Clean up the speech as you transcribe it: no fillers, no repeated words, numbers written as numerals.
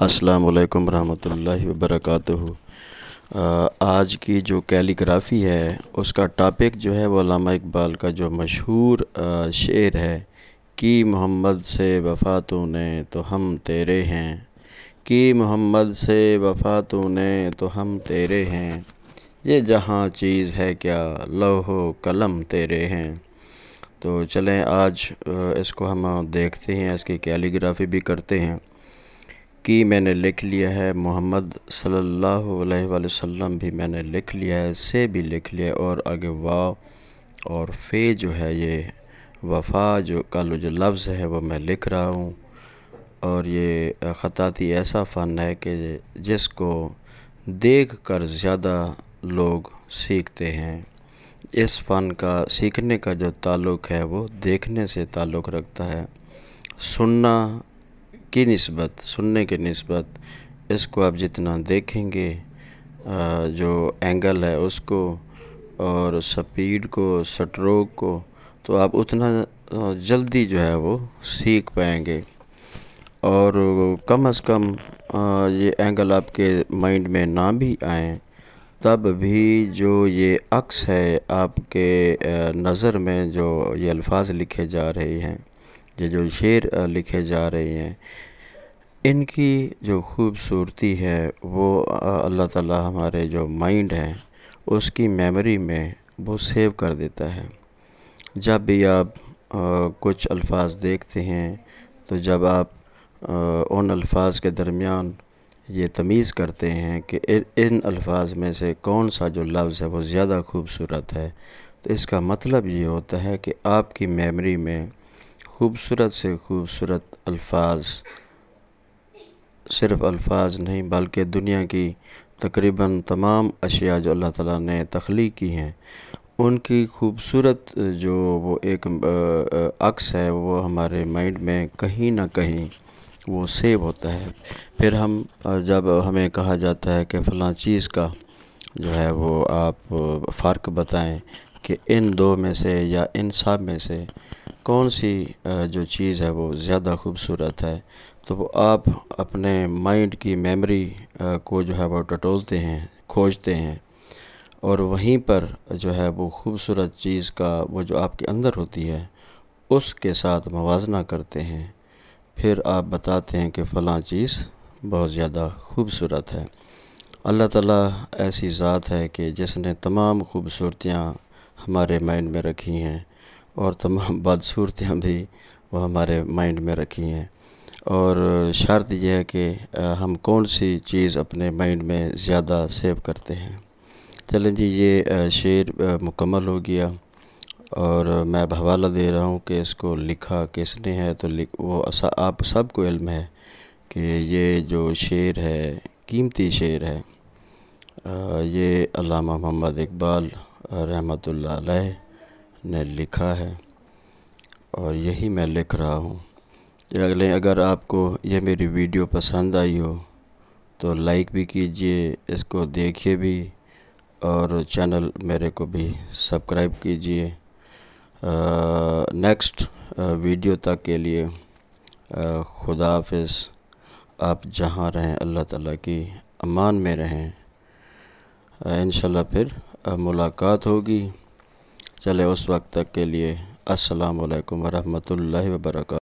السلام علیکم ورحمۃ اللہ وبرکاتہ۔ آج کی جو کیلیگرافی ہے اس کا ٹاپک جو ہے وہ علامہ اقبال کا جو مشہور شعر ہے، کی محمد سے وفا تو نے تو ہم تیرے ہیں، کی محمد سے وفا تو نے تو ہم تیرے ہیں، یہ جہاں چیز ہے کیا لوح و قلم تیرے ہیں۔ تو چلیں آج اس کو ہم دیکھتے ہیں، اس کی کیلیگرافی بھی کرتے ہیں۔ کی میں نے لکھ لیا ہے، محمد صلی اللہ علیہ وآلہ وسلم بھی میں نے لکھ لیا ہے، سے بھی لکھ لیا ہے، اور آگے وا اور فے جو ہے یہ وفا کا جو لفظ ہے وہ میں لکھ رہا ہوں۔ اور یہ خطاطی ایسا فن ہے کہ جس کو دیکھ کر زیادہ لوگ سیکھتے ہیں۔ اس فن کا سیکھنے کا جو تعلق ہے وہ دیکھنے سے تعلق رکھتا ہے، سننے کی نسبت اس کو آپ جتنا دیکھیں گے، جو اینگل ہے اس کو اور سپیڈ کو، سٹروک کو، تو آپ اتنا جلدی جو ہے وہ سیکھ پائیں گے۔ اور کم از کم یہ اینگل آپ کے مائنڈ میں نہ بھی آئیں تب بھی جو یہ عکس ہے آپ کے نظر میں، جو یہ الفاظ لکھے جا رہے ہیں، یہ جو شعر لکھے جا رہے ہیں، ان کی جو خوبصورتی ہے وہ اللہ تعالیٰ ہمارے جو مائنڈ ہیں اس کی میموری میں وہ سیو کر دیتا ہے۔ جب بھی آپ کچھ الفاظ دیکھتے ہیں تو جب آپ ان الفاظ کے درمیان یہ تمیز کرتے ہیں کہ ان الفاظ میں سے کون سا جو لفظ ہے وہ زیادہ خوبصورت ہے، تو اس کا مطلب یہ ہوتا ہے کہ آپ کی میموری میں خوبصورت سے خوبصورت الفاظ، صرف الفاظ نہیں بلکہ دنیا کی تقریباً تمام اشیاء جو اللہ تعالیٰ نے تخلیق کی ہیں، ان کی خوبصورت جو وہ ایک عکس ہے وہ ہمارے مائنڈ میں کہیں نہ کہیں وہ سیو ہوتا ہے۔ پھر جب ہمیں کہا جاتا ہے کہ فلاں چیز کا جو ہے وہ آپ فرق بتائیں کہ ان دو میں سے یا ان سب میں سے کون سی جو چیز ہے وہ زیادہ خوبصورت ہے، تو وہ آپ اپنے مائنڈ کی میموری کو جو ہے وہ ٹٹولتے ہیں، کھوجتے ہیں، اور وہیں پر جو ہے وہ خوبصورت چیز کا وہ جو آپ کے اندر ہوتی ہے اس کے ساتھ موازنہ کرتے ہیں، پھر آپ بتاتے ہیں کہ فلاں چیز بہت زیادہ خوبصورت ہے۔ اللہ تعالیٰ ایسی ذات ہے کہ جس نے تمام خوبصورتیاں ہمارے مائنڈ میں رکھی ہیں، اور تمام بدصورتیاں بھی وہ ہمارے مائنڈ میں رکھی ہیں، اور شرط یہ ہے کہ ہم کون سی چیز اپنے مائنڈ میں زیادہ سیو کرتے ہیں۔ چلیں جی، یہ شعر مکمل ہو گیا، اور میں اب حوالہ دے رہا ہوں کہ اس کو لکھا کس نے ہے۔ تو وہ آپ سب کو علم ہے کہ یہ جو شعر ہے قیمتی شعر ہے، یہ علامہ محمد اقبال رحمۃ اللہ علیہ نے لکھا ہے، اور یہی میں لکھ رہا ہوں۔ اگر آپ کو یہ میری ویڈیو پسند آئی ہو تو لائک بھی کیجئے، اس کو دیکھیے بھی، اور چینل میرے کو بھی سبسکرائب کیجئے۔ نیکسٹ ویڈیو تک کے لیے خدا حافظ۔ آپ جہاں رہیں اللہ تعالیٰ کی امان میں رہیں، انشاءاللہ پھر ملاقات ہوگی۔ چلے اس وقت تک کے لیے السلام علیکم ورحمۃ اللہ وبرکاتہ۔